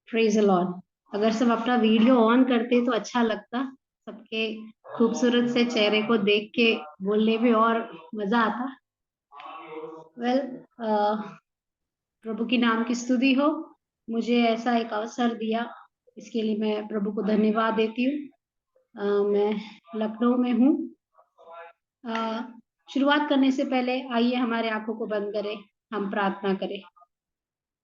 Praise the Lord. अगर सब अपना वीडियो ऑन करते तो अच्छा लगता, सबके खूबसूरत से चेहरे को देख के बोलने में और मजा आता। वेल, प्रभु की नाम की स्तुति हो, मुझे ऐसा एक अवसर दिया, इसके लिए मैं प्रभु को धन्यवाद देती हूँ। मैं लखनऊ में हूँ। शुरुआत करने से पहले आइए हमारे आंखों को बंद करें, हम प्रार्थना करें।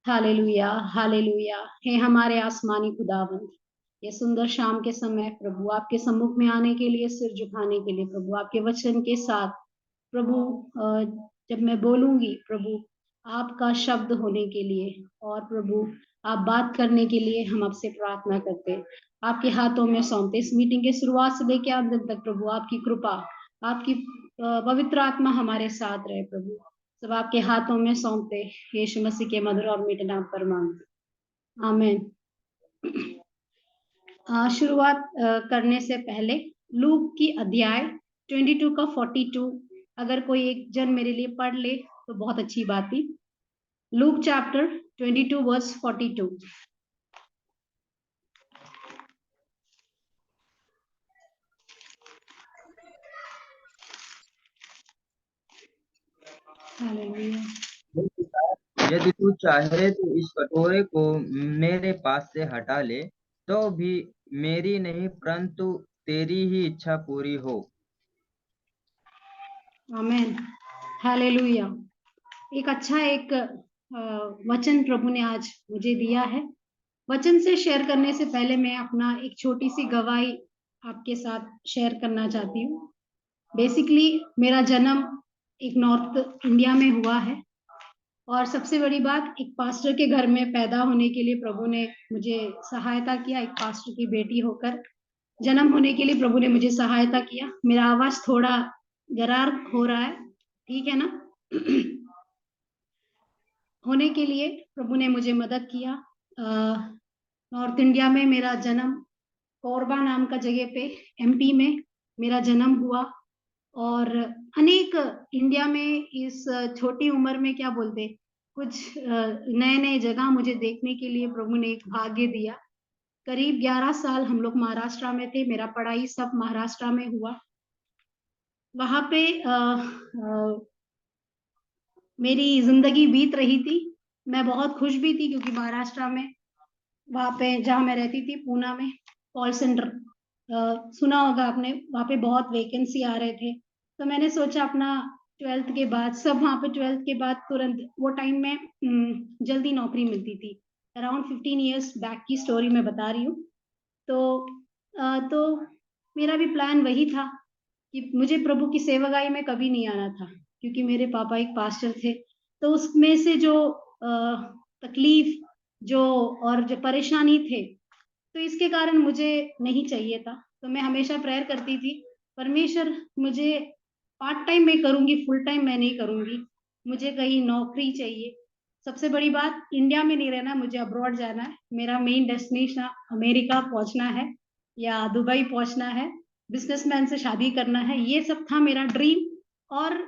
Hallelujah, hallelujah. हे हमारे आसमानी खुदावंद, ये सुंदर शाम के समय प्रभु आपके सम्मुख में आने के लिए, सिर झुकाने के लिए, प्रभु आपके वचन के साथ प्रभु, जब मैं बोलूंगी प्रभु आपका शब्द होने के लिए, और प्रभु आप बात करने के लिए हम आपसे प्रार्थना करते हैं। आपके हाथों में सौंपते इस मीटिंग के शुरुआत से लेकर अंत तक प्रभु आपकी कृपा, आपकी पवित्र आत्मा हमारे साथ रहे प्रभु। सब आपके हाथों में सौंपते यीशु मसीह के मधुर और मीठे नाम पर मांगते, आमीन। शुरुआत करने से पहले लूक की अध्याय 22 का 42 अगर कोई एक जन मेरे लिए पढ़ ले तो बहुत अच्छी बात थी। Luke chapter 22 verse 42। हालेलुया। यदि तू चाहे तो इस कटोरे को मेरे पास से हटा ले, तो भी मेरी नहीं परंतु तेरी ही इच्छा पूरी हो। आमीन, हालेलुया। एक अच्छा वचन प्रभु ने आज मुझे दिया है। वचन से शेयर करने से पहले मैं अपना एक छोटी सी गवाही आपके साथ शेयर करना चाहती हूँ। बेसिकली मेरा जन्म एक नॉर्थ इंडिया में हुआ है, और सबसे बड़ी बात, एक पास्टर के घर में पैदा होने के लिए प्रभु ने मुझे सहायता किया। एक पास्टर की बेटी होकर जन्म होने के लिए प्रभु ने मुझे सहायता किया। मेरा आवाज थोड़ा गरार हो रहा है, ठीक है ना? होने के लिए प्रभु ने मुझे मदद किया। नॉर्थ इंडिया में मेरा जन्म कोरबा नाम का जगह पे, एमपी में मेरा जन्म हुआ। और अनेक इंडिया में इस छोटी उम्र में क्या बोलते, कुछ नए नए जगह मुझे देखने के लिए प्रभु ने एक भाग्य दिया। करीब 11 साल हम लोग महाराष्ट्र में थे, मेरा पढ़ाई सब महाराष्ट्र में हुआ। वहां पे मेरी जिंदगी बीत रही थी। मैं बहुत खुश भी थी क्योंकि महाराष्ट्र में, वहां पे जहाँ मैं रहती थी पूना में, कॉल सेंटर सुना होगा आपने, वहां पे बहुत वैकेंसी आ रहे थे। तो मैंने सोचा अपना 12th के बाद, सब वहां पे 12th के बाद तुरंत वो टाइम में जल्दी नौकरी मिलती थी। अराउंड 15 ईयर्स बैक की स्टोरी मैं बता रही हूँ। तो मेरा भी प्लान वही था कि मुझे प्रभु की सेवकाई में कभी नहीं आना था, क्योंकि मेरे पापा एक पास्टर थे। तो उसमें से जो तकलीफ जो और जो परेशानी थे, तो इसके कारण मुझे नहीं चाहिए था। तो मैं हमेशा प्रेयर करती थी, परमेश्वर मुझे पार्ट टाइम मैं करूंगी, फुल टाइम मैं नहीं करूंगी, मुझे कहीं नौकरी चाहिए। सबसे बड़ी बात, इंडिया में नहीं रहना, मुझे अब्रॉड जाना है। मेरा मेन डेस्टिनेशन अमेरिका पहुंचना है या दुबई पहुंचना है, बिजनेसमैन से शादी करना है, ये सब था मेरा ड्रीम। और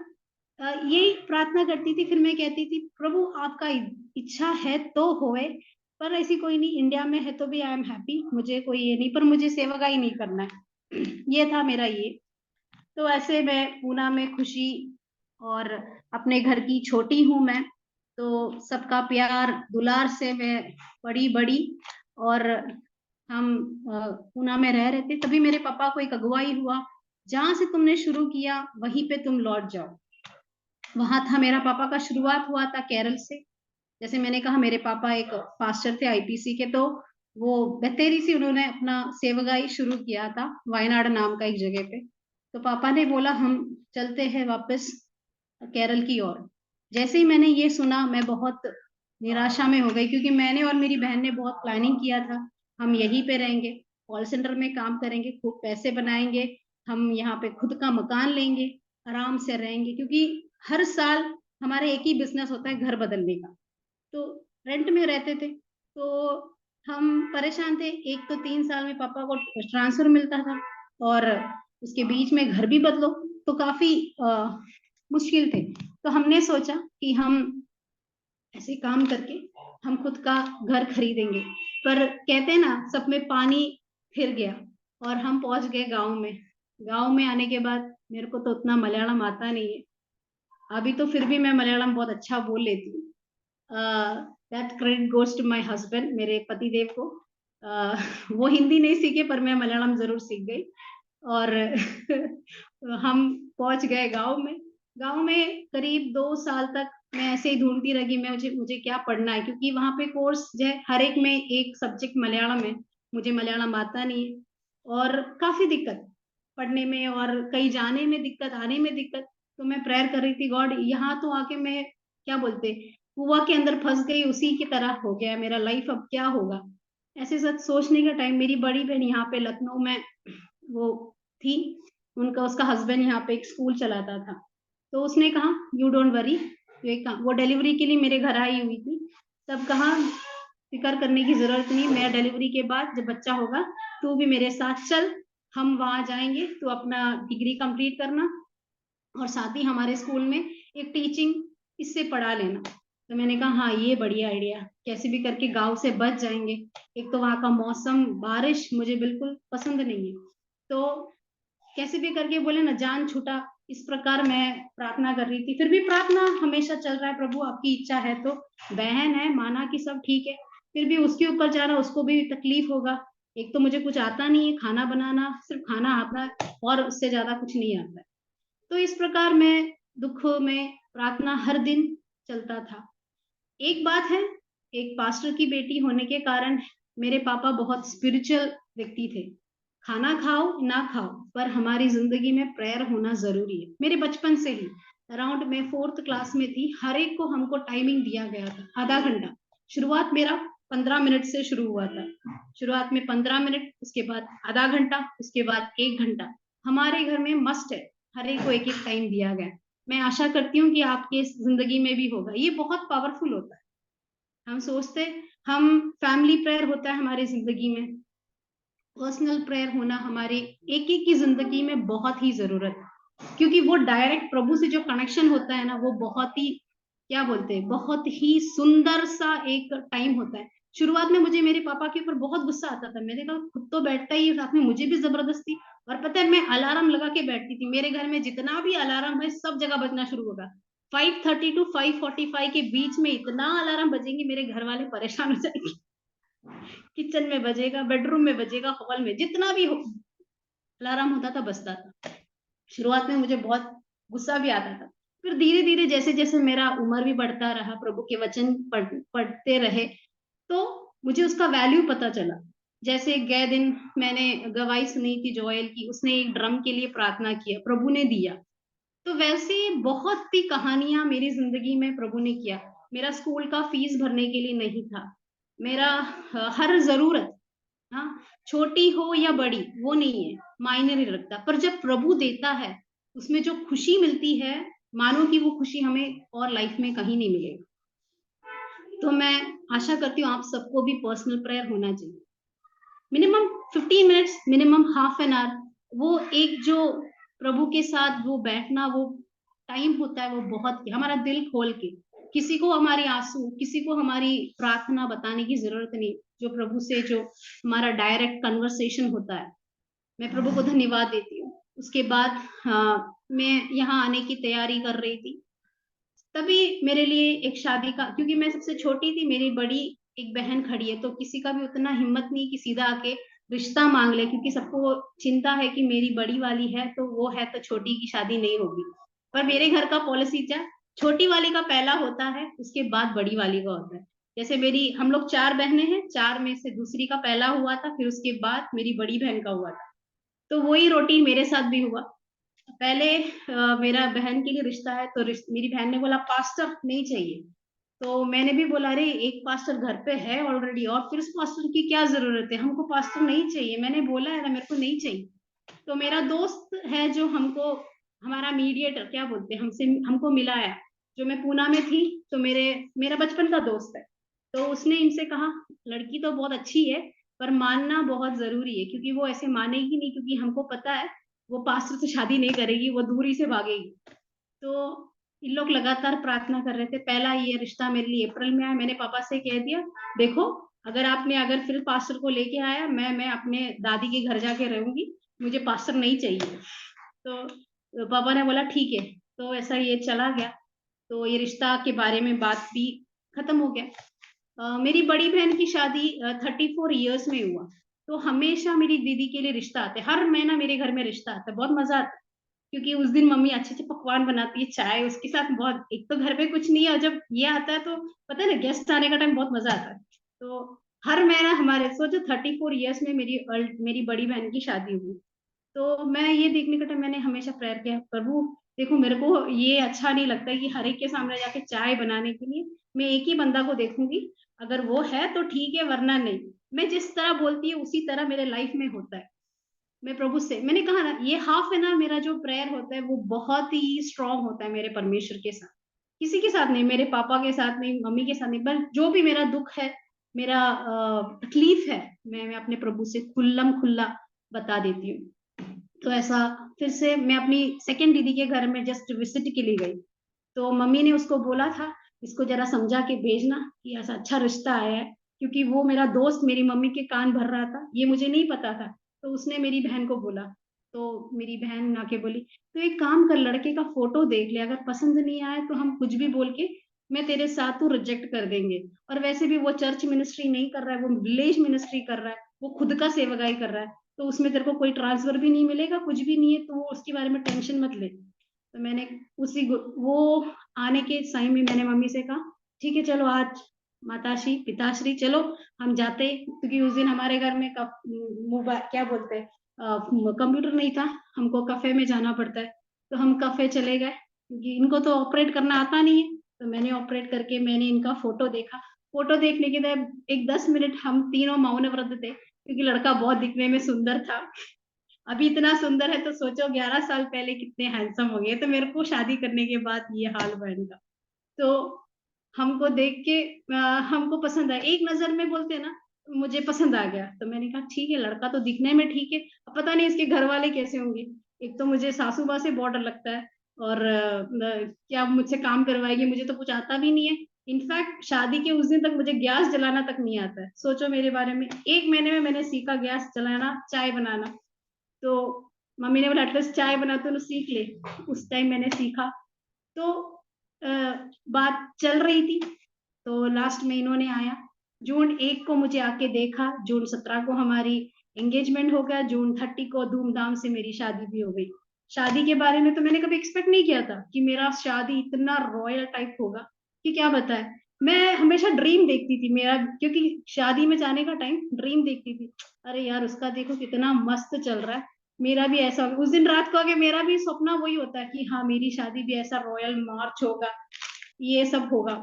यही प्रार्थना करती थी। फिर मैं कहती थी, प्रभु आपका इच्छा है तो होए, पर ऐसी कोई नहीं, इंडिया में है तो भी आई एम हैप्पी, मुझे कोई ये नहीं, पर मुझे सेवकाई नहीं करना है। ये था मेरा ये। तो ऐसे मैं पूना में खुशी, और अपने घर की छोटी हूँ मैं, तो सबका प्यार दुलार से मैं बड़ी बड़ी। और हम पूना में रह रहे थे, तभी मेरे पापा को एक अगुवाई हुआ, जहां से तुमने शुरू किया वहीं पे तुम लौट जाओ। वहां था मेरा पापा का शुरुआत हुआ था केरल से। जैसे मैंने कहा, मेरे पापा एक पास्टर थे आईपीसी के, तो वो बतेरी से उन्होंने अपना सेवगाई शुरू किया था वायनाड नाम का एक जगह पे। तो पापा ने बोला हम चलते हैं वापस केरल की ओर। जैसे ही मैंने ये सुना, मैं बहुत निराशा में हो गई, क्योंकि मैंने और मेरी बहन ने बहुत प्लानिंग किया था, हम यहीं पे रहेंगे, कॉल सेंटर में काम करेंगे, खूब पैसे बनाएंगे, हम यहाँ पे खुद का मकान लेंगे, आराम से रहेंगे, क्योंकि हर साल हमारे एक ही बिजनेस होता है, घर बदलने का। तो रेंट में रहते थे, तो हम परेशान थे। एक तो 3 साल में पापा को ट्रांसफर मिलता था, और उसके बीच में घर भी बदलो, तो काफी मुश्किल थे। तो हमने सोचा कि हम ऐसे काम करके हम खुद का घर खरीदेंगे। पर कहते हैं ना, सब में पानी फिर गया और हम पहुंच गए गांव में। गांव में आने के बाद मेरे को तो उतना मलयालम आता नहीं है अभी, तो फिर भी मैं मलयालम बहुत अच्छा बोल लेती हूँ। That credit goes to my husband, मेरे पति देव को। वो हिंदी नहीं सीखे पर मैं मलयालम जरूर सीख गई। और हम पहुंच गए गांव में। गांव में करीब 2 साल तक मैं ऐसे ही ढूंढती रही, मुझे मुझे क्या पढ़ना है, क्योंकि वहां पे कोर्स जो है हर एक में एक सब्जेक्ट मलयालम है। मुझे मलयालम आता नहीं है और काफी दिक्कत पढ़ने में और कहीं जाने में दिक्कत, आने में दिक्कत। तो मैं प्रेयर कर रही थी, गॉड यहाँ तो आके मैं क्या बोलते कुआ के अंदर फंस गई, उसी की तरह हो गया मेरा लाइफ, अब क्या होगा। ऐसे सब सोचने का टाइम, मेरी बड़ी बहन यहाँ पे लखनऊ में वो थी, उनका उसका हस्बैंड यहाँ पे एक स्कूल चलाता था। तो उसने कहा यू डोंट वरी, वो डिलीवरी के लिए मेरे घर आई हुई थी। तब कहा फिक्र करने की जरूरत नहीं, मैं डिलीवरी के बाद जब बच्चा होगा तू भी मेरे साथ चल, हम वहां जाएंगे, तू अपना डिग्री कंप्लीट करना और साथ ही हमारे स्कूल में एक टीचिंग इससे पढ़ा लेना। तो मैंने कहा हाँ ये बढ़िया आइडिया, कैसे भी करके गांव से बच जाएंगे। एक तो वहां का मौसम, बारिश मुझे बिल्कुल पसंद नहीं है। तो कैसे भी करके बोले ना, जान छूटा। इस प्रकार मैं प्रार्थना कर रही थी, फिर भी प्रार्थना हमेशा चल रहा है, प्रभु आपकी इच्छा है तो। बहन है, माना कि सब ठीक है, फिर भी उसके ऊपर जाना, उसको भी तकलीफ होगा। एक तो मुझे कुछ आता नहीं है खाना बनाना, सिर्फ खाना आता है और उससे ज्यादा कुछ नहीं आता है। तो इस प्रकार मैं दुख में प्रार्थना हर दिन चलता था। एक बात है, एक पास्टर की बेटी होने के कारण मेरे पापा बहुत स्पिरिचुअल व्यक्ति थे। खाना खाओ ना खाओ पर हमारी जिंदगी में प्रेयर होना जरूरी है। मेरे बचपन से ही अराउंड मैं 4th क्लास में थी, हर एक को हमको टाइमिंग दिया गया था, आधा घंटा। शुरुआत मेरा 15 मिनट से शुरू हुआ था। शुरुआत में 15 मिनट, उसके बाद आधा घंटा, उसके बाद 1 घंटा। हमारे घर में मस्ट है, हर एक को एक एक टाइम दिया गया। मैं आशा करती हूँ कि आपके जिंदगी में भी होगा, ये बहुत पावरफुल होता है। हम सोचते, हम फैमिली प्रेयर होता है हमारी जिंदगी में, पर्सनल प्रेयर होना हमारे एक एक की जिंदगी में बहुत ही जरूरत है, क्योंकि वो डायरेक्ट प्रभु से जो कनेक्शन होता है ना, वो बहुत ही क्या बोलते हैं, बहुत ही सुंदर सा एक टाइम होता है। शुरुआत में मुझे मेरे पापा के ऊपर बहुत गुस्सा आता था, मैंने कहा खुद तो बैठता ही है, साथ में मुझे भी जबरदस्ती। और पता है, मैं अलार्म लगा के बैठती थी, मेरे घर में जितना भी अलार्म है सब जगह बजना शुरू होगा। 5:30 टू 5:45 के बीच में इतना अलार्म बजेंगे, मेरे घर वाले परेशान हो जाएंगे। किचन में बजेगा, बेडरूम में बजेगा, हॉल में, जितना भी हो अलार्म होता था बजता था। शुरुआत में मुझे बहुत गुस्सा भी आता था, फिर धीरे धीरे जैसे जैसे मेरा उम्र भी बढ़ता रहा, प्रभु के वचन पढ़ते रहे, तो मुझे उसका वैल्यू पता चला। जैसे गए दिन मैंने गवाही सुनी थी जोएल की, उसने एक ड्रम के लिए प्रार्थना किया, प्रभु ने दिया। तो वैसे बहुत सी कहानियां मेरी जिंदगी में प्रभु ने किया। मेरा स्कूल का फीस भरने के लिए नहीं था, मेरा हर जरूरत, हाँ, छोटी हो या बड़ी वो नहीं है, मायने नहीं रखता, पर जब प्रभु देता है उसमें जो खुशी मिलती है, मानो कि वो खुशी हमें और लाइफ में कहीं नहीं मिलेगी। तो मैं आशा करती हूँ आप सबको भी पर्सनल प्रेयर होना चाहिए, minimum 15 minutes, minimum half an hour. वो एक जो प्रभु के साथ वो बैठना, वो टाइम होता है, वो बहुत हमारा दिल खोल के, किसी को हमारी आंसू, किसी को हमारी प्रार्थना बताने की जरूरत नहीं, जो प्रभु से जो हमारा डायरेक्ट कन्वर्सेशन होता है। मैं प्रभु को धन्यवाद देती हूँ। उसके बाद मैं यहाँ आने की तैयारी कर रही थी, तभी मेरे लिए एक शादी का, क्योंकि मैं सबसे छोटी थी, मेरी बड़ी एक बहन खड़ी है, तो किसी का भी उतना हिम्मत नहीं कि सीधा आके रिश्ता मांग ले, क्योंकि सबको चिंता है कि मेरी बड़ी वाली है तो वो है तो छोटी की शादी नहीं होगी। पर मेरे घर का पॉलिसी था, छोटी वाली का पहला होता है, उसके बाद बड़ी वाली का होता है। जैसे मेरी, हम लोग 4 बहनें हैं, 4 में से दूसरी का पहला हुआ था, फिर उसके बाद मेरी बड़ी बहन का हुआ था। तो वही रूटीन मेरे साथ भी हुआ। पहले मेरा बहन के लिए रिश्ता है, तो मेरी बहन ने बोला पास्टर नहीं चाहिए। तो मैंने भी बोला अरे एक पास्टर घर पे है ऑलरेडी, और फिर उस पास्टर की क्या जरूरत है, हमको पास्टर नहीं चाहिए, मैंने बोला है ना मेरे को नहीं चाहिए। तो मेरा दोस्त है जो हमको, हमारा मीडिएटर क्या बोलते हैं, हमसे हमको मिलाया, जो मैं पूना में थी, तो मेरा बचपन का दोस्त है। तो उसने इनसे कहा लड़की तो बहुत अच्छी है पर मानना बहुत जरूरी है, क्योंकि वो ऐसे मानेगी नहीं, क्योंकि हमको पता है वो पास्टर से शादी नहीं करेगी, वो दूरी से भागेगी। तो इन लोग लगातार प्रार्थना कर रहे थे। पहला ये रिश्ता मेरे लिए अप्रैल में आया। मैंने पापा से कह दिया, देखो अगर फिर पास्टर को लेके आया, मैं अपने दादी के घर जाके रहूंगी, मुझे पास्टर नहीं चाहिए। तो पापा ने बोला ठीक है। तो ऐसा ये चला गया। तो ये रिश्ता के बारे में बात भी खत्म हो गया। मेरी बड़ी बहन की शादी 34 ईयर्स में हुआ। तो हमेशा मेरी दीदी के लिए रिश्ता आता है, हर महीना मेरे घर में रिश्ता आता है, बहुत मजा आता है। क्योंकि उस दिन मम्मी अच्छे अच्छे पकवान बनाती है, चाय उसके साथ बहुत, एक तो घर पे कुछ नहीं है और जब ये आता है तो पता है ना, गेस्ट आने का टाइम बहुत मजा आता है। तो हर महीना हमारे सोचो 34 ईयर्स में मेरी बड़ी बहन की शादी हुई। तो मैं ये देखने का टाइम मैंने हमेशा प्रेयर किया, प्रभु देखो मेरे को ये अच्छा नहीं लगता कि हर एक के सामने जाके चाय बनाने के लिए मैं एक ही बंदा को देखूंगी, अगर वो है तो ठीक है वरना नहीं। मैं जिस तरह बोलती है उसी तरह मेरे लाइफ में होता है। मैं प्रभु से, मैंने कहा ना, ये हाफ एन आवर मेरा जो प्रेयर होता है वो बहुत ही स्ट्रांग होता है मेरे परमेश्वर के साथ। किसी के साथ नहीं, मेरे पापा के साथ नहीं, मम्मी के साथ नहीं, बस जो भी मेरा दुख है, मेरा तकलीफ है, मैं अपने प्रभु से खुल्लम खुल्ला बता देती हूँ। तो ऐसा फिर से मैं अपनी सेकेंड दीदी के घर में जस्ट विजिट के लिए गई। तो मम्मी ने उसको बोला था, इसको जरा समझा के भेजना कि ऐसा अच्छा रिश्ता आया है। क्योंकि वो मेरा दोस्त मेरी मम्मी के कान भर रहा था, ये मुझे नहीं पता था। तो उसने मेरी बहन को बोला। तो मेरी बहन आके बोली, तो एक काम कर, लड़के का फोटो देख ले, अगर पसंद नहीं आए तो हम कुछ भी बोल के मैं तेरे साथ तू रिजेक्ट कर देंगे। और वैसे भी वो चर्च मिनिस्ट्री नहीं कर रहा है, वो विलेज मिनिस्ट्री कर रहा है, वो खुद का सेवकाई कर रहा है। तो उसमें तेरे को कोई ट्रांसफर भी नहीं मिलेगा, कुछ भी नहीं है, तो वो उसके बारे में टेंशन मत ले। तो मैंने वो आने के टाइम में मैंने मम्मी से कहा, ठीक है चलो आज माताश्री पिताश्री चलो हम जाते, क्योंकि उस दिन हमारे घर में मोबाइल क्या बोलते हैं, कंप्यूटर नहीं था, हमको कफे में जाना पड़ता है। तो हम कफे चले गए, क्योंकि इनको तो ऑपरेट करना आता नहीं है। तो मैंने ऑपरेट करके मैंने इनका फोटो देखा। फोटो देखने के बाद एक 10 मिनट हम तीनों मौन व्रत थे, क्योंकि लड़का बहुत दिखने में सुंदर था। अभी इतना सुंदर है तो सोचो 11 साल पहले कितने हैंडसम हो गए। तो मेरे को शादी करने के बाद ये हाल बहन का। तो हमको देख के हमको पसंद आया, एक नजर में बोलते हैं ना, मुझे पसंद आ गया। तो मैंने कहा ठीक है, लड़का तो दिखने में ठीक है, अब पता नहीं इसके घर वाले कैसे होंगे। एक तो मुझे सासू माँ से बहुत डर लगता है, और क्या मुझसे काम करवाएगी, मुझे तो कुछ आता भी नहीं है। इनफैक्ट शादी के उस दिन तक मुझे गैस जलाना तक नहीं आता है, सोचो मेरे बारे में। 1 महीने में मैंने सीखा गैस जलाना, चाय बनाना। तो मम्मी ने बोला एटलीस्ट चाय बना तो सीख ले। उस टाइम मैंने सीखा। तो बात चल रही थी। तो लास्ट में इन्होंने आया, जून 1 को मुझे आके देखा, जून 17 को हमारी एंगेजमेंट हो गया, जून 30 को धूमधाम से मेरी शादी भी हो गई। शादी के बारे में तो मैंने कभी एक्सपेक्ट नहीं किया था कि मेरा शादी इतना रॉयल टाइप होगा, कि क्या बताए। मैं हमेशा ड्रीम देखती थी मेरा, क्योंकि शादी में जाने का टाइम ड्रीम देखती थी, अरे यार उसका देखो कितना मस्त चल रहा है, मेरा भी ऐसा होगा। उस दिन रात को आके मेरा भी सपना वही होता है कि हाँ मेरी शादी भी ऐसा रॉयल मार्च होगा, ये सब होगा।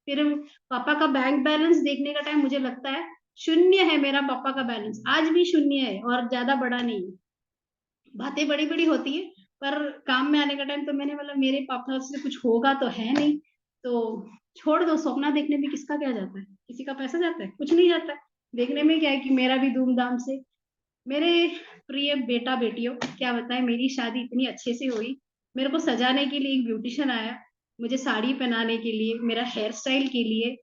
फिर पापा का बैंक बैलेंस देखने का टाइम मुझे लगता है शून्य है, मेरा पापा का बैलेंस आज भी शून्य है और ज्यादा बड़ा नहीं है। बातें बड़ी बड़ी होती है, पर काम में आने का टाइम तो मैंने बोला मेरे पापा से कुछ होगा तो है नहीं। तो छोड़ दो, सपना देखने में किसका क्या जाता है, किसी का पैसा जाता है, कुछ नहीं जाता है। देखने में क्या है कि मेरा भी धूमधाम से, मेरे प्रिय बेटा बेटियों, क्या बताएं मेरी शादी इतनी अच्छे से हुई। मेरे को सजाने के लिए एक ब्यूटिशियन आया, मुझे साड़ी पहनाने के लिए, मेरा हेयर स्टाइल के लिए,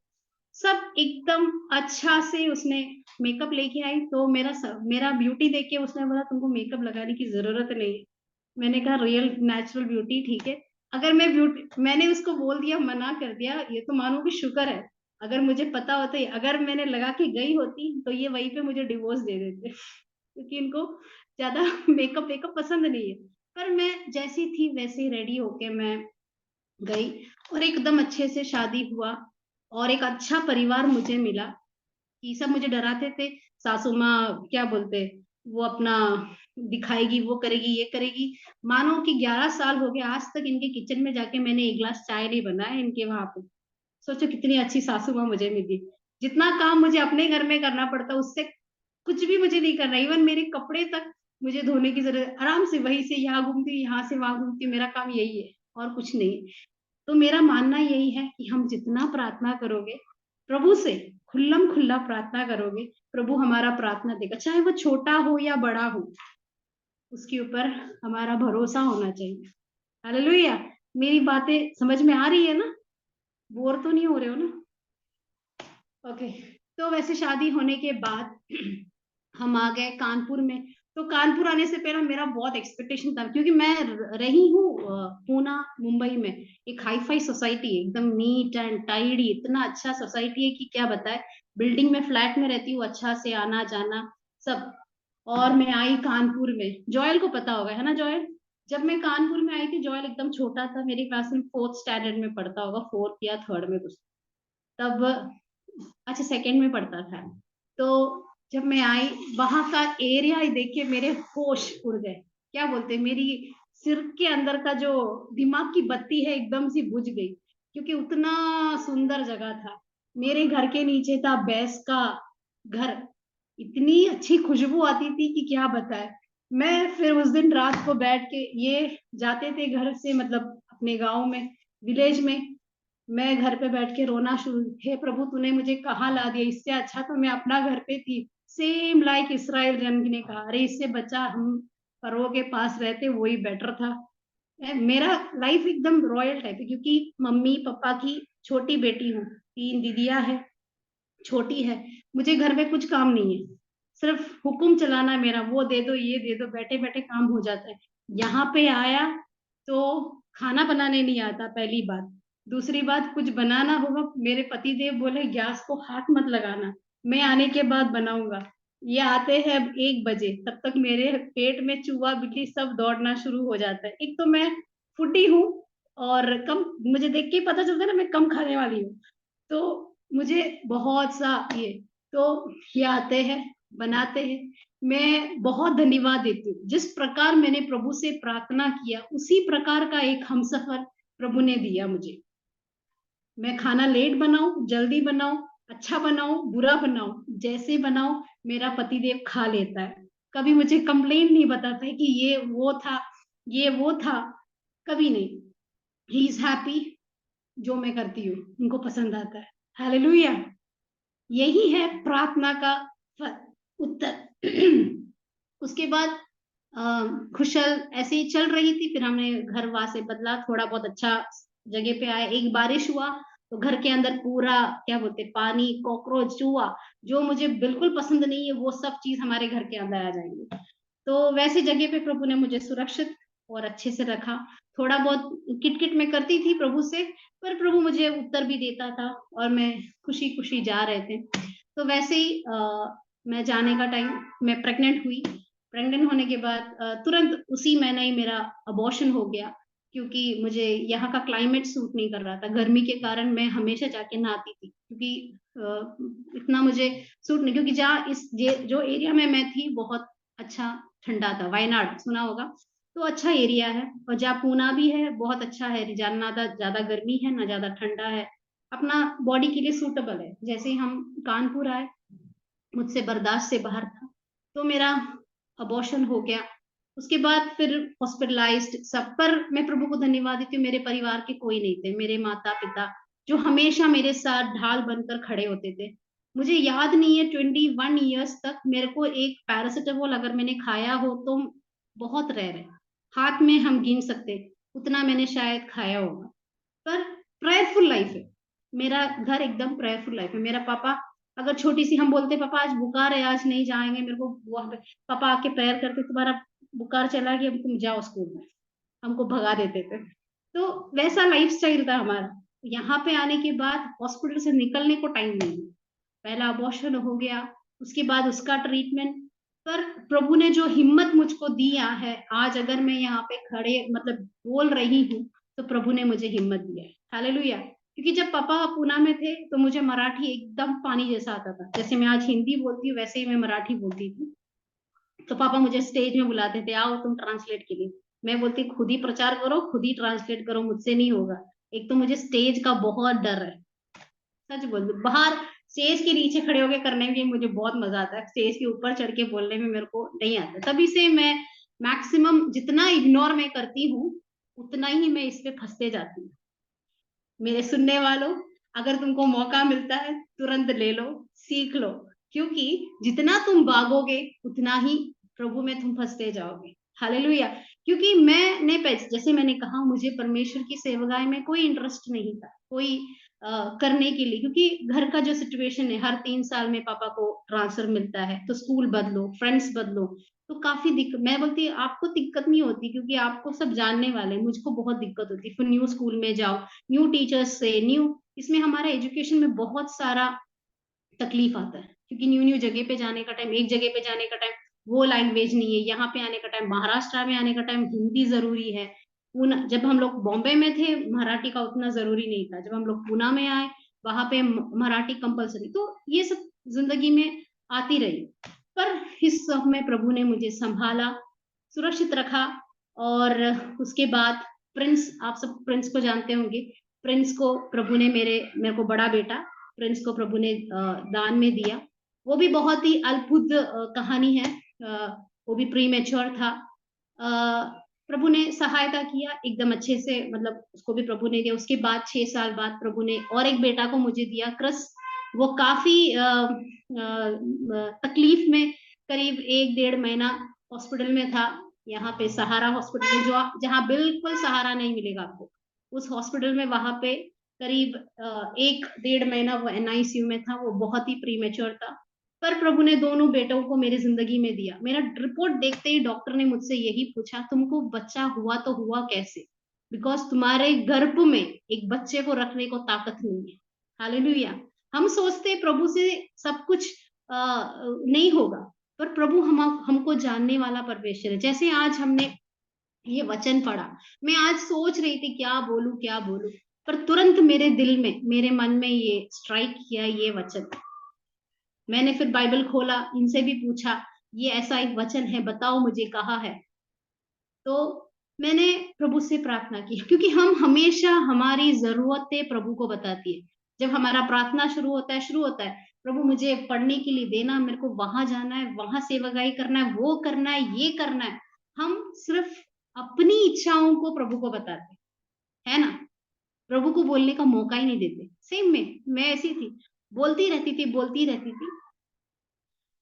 सब एकदम अच्छा से उसने मेकअप लेके आई। तो मेरा ब्यूटी देख के उसने बोला तुमको मेकअप लगाने की जरूरत नहीं है। मैंने कहा रियल नेचुरल ब्यूटी ठीक है। अगर मैं ब्यूटी, मैंने उसको बोल दिया, मना कर दिया, ये तो मानो कि शुक्र है। अगर मुझे पता होता है, अगर मैंने लगा के गई होती तो ये वहीं पे मुझे डिवोर्स दे देते, क्योंकि इनको ज्यादा मेकअप वेकअप पसंद नहीं है। पर मैं जैसी थी वैसे रेडी होके मैं गई, और एकदम अच्छे से शादी हुआ, और एक अच्छा परिवार मुझे मिला। कि सब मुझे डराते थे, सासू माँ क्या बोलते, वो अपना दिखाएगी, वो करेगी, ये करेगी। मानो कि 11 साल हो गए आज तक इनके किचन में जाके मैंने एक गिलास चाय नहीं बनाया इनके वहां पे। सोचो कितनी अच्छी सासू माँ मुझे मिली। जितना काम मुझे अपने घर में करना पड़ता उससे कुछ भी मुझे नहीं करना, इवन मेरे कपड़े तक मुझे धोने की जरूरत, आराम से वहीं से यहाँ घूमती, यहाँ से वहां घूमती, मेरा काम यही है और कुछ नहीं। तो मेरा मानना यही है कि हम जितना प्रार्थना करोगे प्रभु से, खुल्लम खुल्ला प्रार्थना करोगे, प्रभु हमारा प्रार्थना देगा, चाहे वो छोटा हो या बड़ा हो, उसके ऊपर हमारा भरोसा होना चाहिए। हालेलुया। मेरी बातें समझ में आ रही है ना? बोर तो नहीं हो रहे हो ना? ओके। तो वैसे शादी होने के बाद हम आ गए कानपुर में। तो कानपुर आने से पहले मेरा बहुत एक्सपेक्टेशन था, क्योंकि मैं रही हूँ पूना मुंबई में। एक हाई फाई सोसाइटी है, एकदम नीट एंड टाइडी, इतना अच्छा सोसाइटी है कि क्या बताए। बिल्डिंग में, फ्लैट में रहती हूँ, अच्छा से आना जाना सब। और मैं आई कानपुर में, जॉयल को पता होगा, है ना जॉयल? जब मैं कानपुर में आई थी, जॉयल एकदम छोटा था, मेरी क्लास में 4th स्टैंडर्ड में पढ़ता होगा, 4th या 3rd में कुछ। तब, अच्छा 2nd में पढ़ता था। तो जब मैं आई, वहां का एरिया ही देख के मेरे होश उड़ गए। क्या बोलते, मेरी सिर के अंदर का जो दिमाग की बत्ती है एकदम से बुझ गई, क्योंकि उतना सुंदर जगह था। मेरे घर के नीचे था भैंस का घर, इतनी अच्छी खुशबू आती थी कि क्या बताए। मैं फिर उस दिन रात को बैठ के, ये जाते थे घर से, मतलब अपने गांव में, विलेज में, मैं घर पे बैठ के रोना शुरू, हे प्रभु तूने मुझे कहाँ ला दिया, इससे अच्छा तो मैं अपना घर पे थी। सेम लाइक इसराइल जन ने कहा, अरे इससे बच्चा हम फरो के पास रहते, वही बेटर था। मेरा लाइफ एकदम रॉयल टाइप है, क्योंकि मम्मी पापा की छोटी बेटी हूँ, 3 दीदियां है, छोटी है। मुझे घर में कुछ काम नहीं है, सिर्फ हुक्म चलाना मेरा, वो दे दो ये दे दो, बैठे बैठे काम हो जाता है। यहाँ पे आया तो खाना बनाने नहीं आता, पहली बात। दूसरी बात, कुछ बनाना होगा, मेरे पति देव बोले गैस को हाथ मत लगाना, मैं आने के बाद बनाऊंगा। ये आते हैं 1 बजे, तब तक मेरे पेट में चूहा बिल्ली सब दौड़ना शुरू हो जाता है। एक तो मैं फूडी हूँ, और कम, मुझे देख के ही पता चलता है ना मैं कम खाने वाली हूँ। तो मुझे बहुत सा ये, तो ये आते हैं, बनाते हैं। मैं बहुत धन्यवाद देती हूँ, जिस प्रकार मैंने प्रभु से प्रार्थना किया, उसी प्रकार का एक हमसफर प्रभु ने दिया मुझे। मैं खाना लेट बनाऊं, जल्दी बनाऊं, अच्छा बनाऊं, बुरा बनाऊं, जैसे बनाऊं, मेरा पतिदेव खा लेता है। कभी मुझे कंप्लेन नहीं बताता है कि ये वो था, ये वो था, कभी नहीं। ही इज हैप्पी, जो मैं करती हूँ उनको पसंद आता है। हालेलुया। यही है प्रार्थना का उत्तर। उसके बाद खुशल ऐसे ही चल रही थी, फिर हमने घर वहां से बदला, थोड़ा बहुत अच्छा जगह पे आए। एक बारिश हुआ तो घर के अंदर पूरा, क्या बोलते, पानी, कॉकरोच, चूहा, जो मुझे बिल्कुल पसंद नहीं है वो सब चीज हमारे घर के अंदर आ जाएंगे। तो वैसी जगह पे प्रभु ने मुझे सुरक्षित और अच्छे से रखा। थोड़ा बहुत किटकिट में करती थी प्रभु से, पर प्रभु मुझे उत्तर भी देता था, और मैं खुशी खुशी जा रहे थे। तो वैसे ही मैं जाने का टाइम, मैं प्रेग्नेंट हुई। प्रेग्नेंट होने के बाद तुरंत उसी महीने ही मेरा अबॉर्शन हो गया, क्योंकि मुझे यहाँ का क्लाइमेट सूट नहीं कर रहा था। गर्मी के कारण मैं हमेशा जाके नहाती थी, क्योंकि इतना मुझे सूट नहीं, क्योंकि जहाँ जो एरिया में मैं थी बहुत अच्छा ठंडा था। वायनाड सुना होगा, तो अच्छा एरिया है। और जहाँ पूना भी है, बहुत अच्छा है, ना ज्यादा गर्मी है ना ज्यादा ठंडा है, अपना बॉडी के लिए सूटेबल है। जैसे ही हम कानपुर आए, मुझसे बर्दाश्त से बाहर था, तो मेरा अबॉर्शन हो गया। उसके बाद फिर हॉस्पिटलाइज्ड सब, पर मैं प्रभु को धन्यवाद देती हूँ, मेरे परिवार के कोई नहीं थे, मेरे माता पिता जो हमेशा मेरे साथ ढाल बनकर खड़े होते थे। मुझे याद नहीं है 21 ईयर्स तक मेरे को एक पैरासिटामोल अगर मैंने खाया हो तो बहुत रेयर है, हाथ में हम गिन सकते, उतना मैंने शायद खाया होगा। पर प्रेयरफुल लाइफ है, मेरा घर एकदम प्रेयरफुल लाइफ है। मेरा पापा, अगर छोटी सी हम बोलते पापा आज बुखार है, आज नहीं जाएंगे, मेरे को वहां पे पापा आके प्रेयर करते, तुम्हारा बुखार चला गया, अब तुम जाओ स्कूल में, हमको भगा देते थे। तो वैसा लाइफ स्टाइल था हमारा। यहाँ पे आने के बाद हॉस्पिटल से निकलने को टाइम नहीं है, पहला अबॉर्शन हो गया, उसके बाद उसका ट्रीटमेंट। पर प्रभु ने जो हिम्मत मुझको दिया है, आज अगर मैं यहाँ पे खड़े मतलब बोल रही हूँ, तो प्रभु ने मुझे हिम्मत दिया है। हालेलुया। क्योंकि जब पापा पूना में थे तो मुझे मराठी एकदम पानी जैसा आता था, जैसे मैं आज हिंदी बोलती हूँ वैसे ही मैं मराठी बोलती थी। तो पापा मुझे स्टेज में बुलाते थे, आओ तुम ट्रांसलेट के लिए। मैं बोलती खुद ही प्रचार करो, खुद ही ट्रांसलेट करो, मुझसे नहीं होगा। एक तो मुझे स्टेज का बहुत डर है, सच बोल, बाहर स्टेज के नीचे खड़े होके करने में मुझे बहुत मजा आता है, स्टेज के ऊपर चढ़ के बोलने में मेरे को नहीं आता। तभी से मैं मैक्सिमम जितना इग्नोर मैं करती हूँ, उतना ही मैं इस पे फंसते जाती हूँ। मेरे सुनने वालों, अगर तुमको मौका मिलता है तुरंत ले लो, सीख लो, क्योंकि जितना तुम भागोगे उतना ही प्रभु में तुम फंसते जाओगे। हालेलुया। क्योंकि जैसे मैंने कहा, मुझे परमेश्वर की सेवकाई में कोई इंटरेस्ट नहीं था, कोई करने के लिए, क्योंकि घर का जो सिचुएशन है, हर 3 साल में पापा को ट्रांसफर मिलता है, तो स्कूल बदलो, फ्रेंड्स बदलो, तो काफी दिक्कत। मैं बोलती आपको दिक्कत नहीं होती क्योंकि आपको सब जानने वाले हैं, मुझको बहुत दिक्कत होती। फिर न्यू स्कूल में जाओ, न्यू टीचर्स से, न्यू, इसमें हमारा एजुकेशन में बहुत सारा तकलीफ आता है, क्योंकि न्यू न्यू जगह पे जाने का टाइम, एक जगह पे जाने का टाइम वो लैंग्वेज नहीं है, यहाँ पे आने का टाइम, महाराष्ट्र में आने का टाइम हिंदी जरूरी है। पूना, जब हम लोग बॉम्बे में थे, मराठी का उतना जरूरी नहीं था। जब हम लोग पूना में आए, वहां पे मराठी कंपलसरी। तो ये सब जिंदगी में आती रही, पर इस सब में प्रभु ने मुझे संभाला, सुरक्षित रखा। और उसके बाद प्रिंस, आप सब प्रिंस को जानते होंगे। प्रिंस को प्रभु ने, मेरे को बड़ा बेटा प्रिंस को प्रभु ने दान में दिया। वो भी बहुत ही अद्भुत कहानी है। वो भी प्री मैच्योर था। प्रभु ने सहायता किया एकदम अच्छे से, मतलब उसको भी प्रभु ने दिया। उसके बाद 6 साल बाद प्रभु ने और एक बेटा को मुझे दिया, क्रिस। वो काफी तकलीफ में करीब 1-1.5 महीना हॉस्पिटल में था। यहाँ पे सहारा हॉस्पिटल, जो जहाँ बिल्कुल सहारा नहीं मिलेगा आपको, उस हॉस्पिटल में, वहां पे करीब 1-1.5 महीना वो NICU में था। वो बहुत ही प्रीमेच्योर था, पर प्रभु ने दोनों बेटों को मेरी जिंदगी में दिया। मेरा रिपोर्ट देखते ही डॉक्टर ने मुझसे यही पूछा, तुमको बच्चा हुआ तो हुआ कैसे? बिकॉज तुम्हारे गर्भ में एक बच्चे को रखने को ताकत नहीं है। हालेलुया। हम सोचते प्रभु से सब कुछ नहीं होगा, पर प्रभु हमको जानने वाला परमेश्वर है। जैसे आज हमने ये वचन पढ़ा, मैं आज सोच रही थी क्या बोलूं क्या बोलूं, पर तुरंत मेरे दिल में, मेरे मन में ये स्ट्राइक किया ये वचन। मैंने फिर बाइबल खोला, इनसे भी पूछा, ये ऐसा एक वचन है, बताओ मुझे कहाँ है। तो मैंने प्रभु से प्रार्थना की, क्योंकि हम हमेशा हमारी जरूरतें प्रभु को बताती है। जब हमारा प्रार्थना शुरू होता है, प्रभु मुझे पढ़ने के लिए देना, मेरे को वहां जाना है, वहां सेवकाई करना है, वो करना है, ये करना है। हम सिर्फ अपनी इच्छाओं को प्रभु को बताते है ना, प्रभु को बोलने का मौका ही नहीं देते। सेम में मैं ऐसी थी, बोलती रहती थी।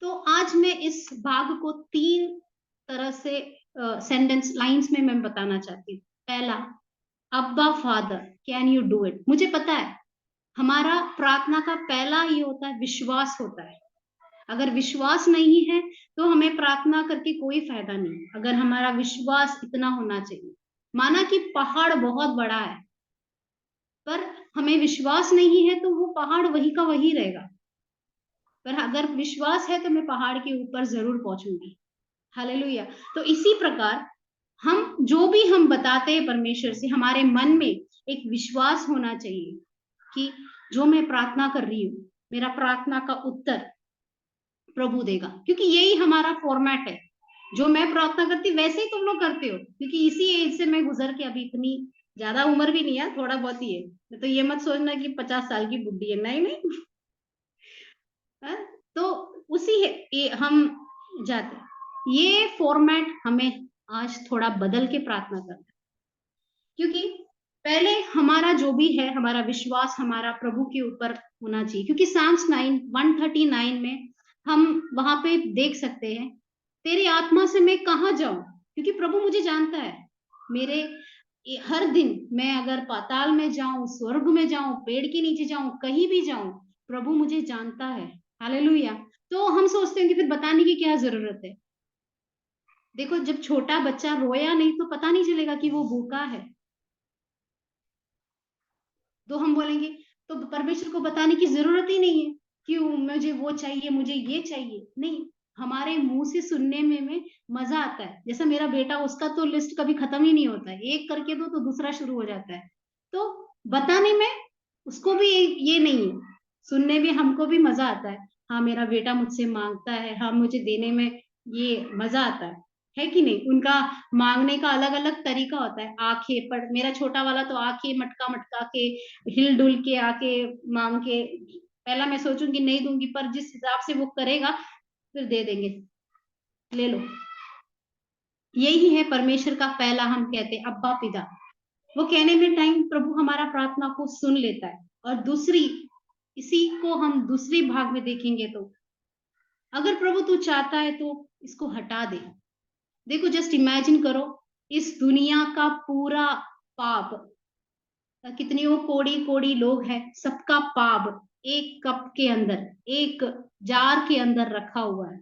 तो आज मैं इस भाग को 3 तरह से सेंटेंस लाइंस में मैं बताना चाहती हूँ। पहला, अब्बा father, can you do it? मुझे पता है हमारा प्रार्थना का पहला ये होता है, विश्वास होता है। अगर विश्वास नहीं है तो हमें प्रार्थना करके कोई फायदा नहीं। अगर हमारा विश्वास इतना होना चाहिए, माना कि पहाड़ बहुत बड़ा है, पर हमें विश्वास नहीं है तो वो पहाड़ वही का वही रहेगा। पर अगर विश्वास है तो मैं पहाड़ के ऊपर जरूर पहुंचूंगी। हालेलुया। तो इसी प्रकार हम जो भी हम बताते हैं परमेश्वर से, हमारे मन में एक विश्वास होना चाहिए कि जो मैं प्रार्थना कर रही हूँ, मेरा प्रार्थना का उत्तर प्रभु देगा। क्योंकि यही हमारा फॉर्मेट है, जो मैं प्रार्थना करती वैसे ही तुम लोग करते हो। क्योंकि इसी एज से मैं गुजर के, अभी इतनी ज्यादा उम्र भी नहीं है, थोड़ा बहुत ही है। तो ये मत सोचना कि 50 साल की बुढ़ी है, नहीं नहीं। है? तो उसी हम जाते हैं। ये फॉर्मेट हमें आज थोड़ा बदल के प्रार्थना करना है, क्योंकि पहले हमारा जो भी है, हमारा विश्वास हमारा प्रभु के ऊपर होना चाहिए। क्योंकि Psalms 139 में हम वहां पे देख सकते हैं, तेरी आत्मा से मैं कहाँ जाऊं? क्योंकि प्रभु मुझे जानता है। मेरे हर दिन मैं अगर पाताल में जाऊं, स्वर्ग में जाऊं, पेड़ के नीचे जाऊं, कहीं भी जाऊं, प्रभु मुझे जानता है। हालेलुया। तो हम सोचते हैं कि फिर बताने की क्या जरूरत है। देखो, जब छोटा बच्चा रोया नहीं तो पता नहीं चलेगा कि वो भूखा है। तो हम बोलेंगे, तो परमेश्वर को बताने की जरूरत ही नहीं है, क्यों मुझे वो चाहिए, मुझे ये चाहिए, नहीं। हमारे मुंह से सुनने में मजा आता है। जैसे मेरा बेटा, उसका तो लिस्ट कभी खत्म ही नहीं होता है, एक करके दो तो दूसरा शुरू हो जाता है। तो बताने में उसको भी ये नहीं है, सुनने में हमको भी मजा आता है। हाँ, मेरा बेटा मुझसे मांगता है, हाँ मुझे देने में ये मजा आता है कि नहीं? उनका मांगने का अलग अलग तरीका होता है। आंखें पर, मेरा छोटा वाला तो आंखें मटका मटका के, हिल डुल के आके मांग के, पहला मैं सोचूंगी नहीं दूंगी, पर जिस हिसाब से वो करेगा फिर दे देंगे, ले लो। यही है परमेश्वर का पहला, हम कहते हैं अब्बा पिता। वो कहने में टाइम प्रभु हमारा प्रार्थना को सुन लेता है। और दूसरी, इसी को हम दूसरी भाग में देखेंगे, तो अगर प्रभु तू चाहता है तो इसको हटा दे। देखो, जस्ट इमेजिन करो, इस दुनिया का पूरा पाप, कितनी वो कोड़ी कोड़ी लोग हैं, सबका पाप एक कप के अंदर, एक जार के अंदर रखा हुआ है।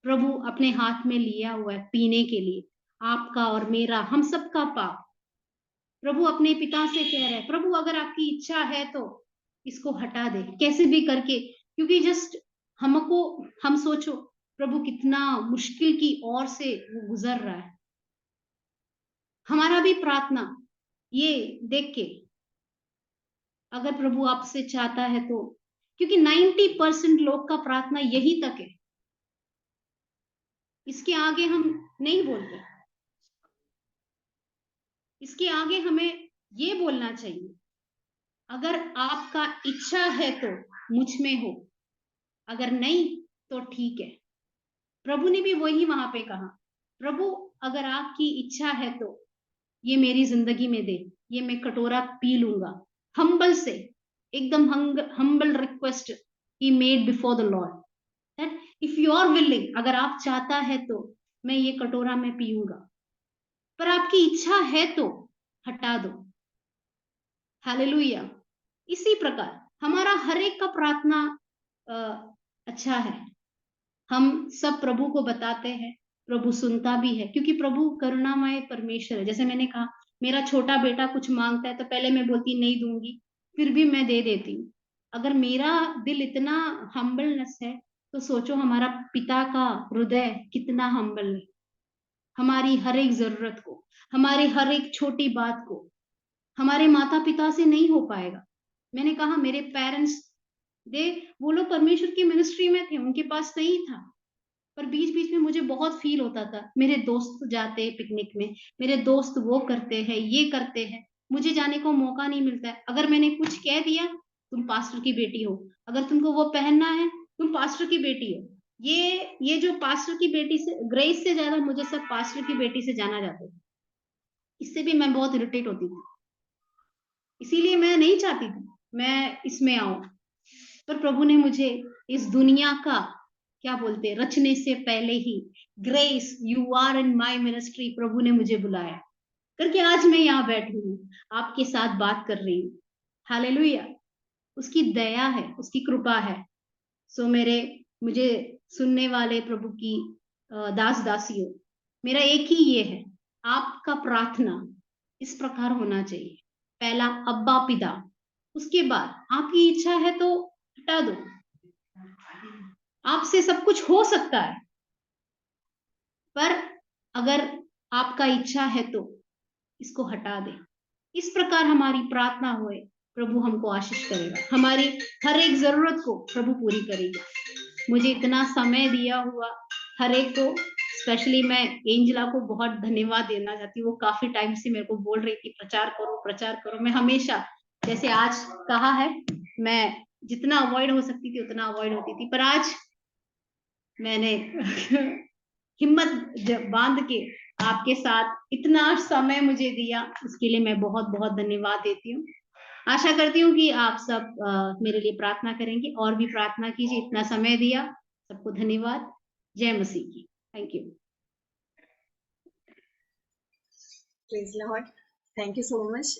प्रभु अपने हाथ में लिया हुआ है पीने के लिए, आपका और मेरा, हम सबका पाप। प्रभु अपने पिता से कह रहे हैं, प्रभु अगर आपकी इच्छा है तो इसको हटा दे कैसे भी करके, क्योंकि जस्ट हमको, हम सोचो प्रभु कितना मुश्किल की ओर से वो गुजर रहा है। हमारा भी प्रार्थना ये देख के, अगर प्रभु आपसे चाहता है तो, क्योंकि 90% लोग का प्रार्थना यही तक है, इसके आगे हम नहीं बोलते। इसके आगे हमें ये बोलना चाहिए, अगर आपका इच्छा है तो मुझ में हो, अगर नहीं तो ठीक है। प्रभु ने भी वही वहां पे कहा, प्रभु अगर आपकी इच्छा है तो ये मेरी जिंदगी में दे, ये मैं कटोरा पी लूंगा। हम्बल से, एकदम हम्बल रिक्वेस्ट ही made before the lord, that if you are willing, अगर आप चाहता है तो मैं ये कटोरा में पीऊंगा, पर आपकी इच्छा है तो हटा दो। हालेलुया। इसी प्रकार हमारा हर एक का प्रार्थना अच्छा है, हम सब प्रभु को बताते हैं, प्रभु सुनता भी है, क्योंकि प्रभु करुणामय परमेश्वर है। जैसे मैंने कहा, मेरा छोटा बेटा कुछ मांगता है तो पहले मैं बोलती नहीं दूंगी, फिर भी मैं दे देती हूँ। अगर मेरा दिल इतना हम्बलनेस है तो सोचो हमारा पिता का हृदय कितना हम्बल है। हमारी हर एक जरूरत को, हमारी हर एक छोटी बात को हमारे माता पिता से नहीं हो पाएगा। मैंने कहा मेरे पेरेंट्स, दे वो लोग परमेश्वर की मिनिस्ट्री में थे, उनके पास नहीं था, पर बीच बीच में मुझे बहुत फील होता था, मेरे दोस्त जाते पिकनिक में, मेरे दोस्त वो करते हैं ये करते हैं, मुझे जाने को मौका नहीं मिलता है। अगर मैंने कुछ कह दिया, तुम पास्टर की बेटी हो, अगर तुमको वो पहनना है तुम पास्टर की बेटी हो, ये जो पास्टर की बेटी से, ग्रेस से ज्यादा मुझे सब पास्टर की बेटी से जाना जाता है। इससे भी मैं बहुत इरिटेट होती थी, इसीलिए मैं नहीं चाहती थी मैं इसमें आऊं। पर प्रभु ने मुझे इस दुनिया का, क्या बोलते, रचने से पहले ही, grace you are in my ministry, प्रभु ने मुझे बुलाया करके आज मैं यहाँ बैठी हूँ, आपके साथ बात कर रही हूँ। हालेलुया। उसकी दया है, उसकी कृपा है। सो मेरे, मुझे सुनने वाले प्रभु की दास दासियों, मेरा एक ही ये है, आपका प्रार्थना इस प्रकार होना चाहिए। पहला अब्बा पिता, उसके बाद आपकी इच्छा है तो हटा दो। आपसे सब कुछ हो सकता है, पर अगर आपका इच्छा है तो इसको हटा दे। इस प्रकार हमारी प्रार्थना होए, प्रभु हमको आशीष करेगा, हमारी हर एक जरूरत को प्रभु पूरी करेगा। मुझे इतना समय दिया हुआ हर एक को, स्पेशली मैं एंजला को बहुत धन्यवाद देना चाहती हूँ। वो काफी टाइम से मेरे को बोल रही थी प्रचार करो प्रचार करो। मैं हमेशा, जैसे आज कहा है, मैं जितना अवॉइड हो सकती थी उतना अवॉइड होती थी, पर आज मैंने हिम्मत बांध के आपके साथ इतना समय मुझे दिया, उसके लिए मैं बहुत बहुत धन्यवाद देती हूँ। आशा करती हूँ कि आप सब मेरे लिए प्रार्थना करेंगे, और भी प्रार्थना कीजिए। इतना समय दिया, सबको धन्यवाद। जय मसीह की। Thank you. Praise Lord. Thank you so much.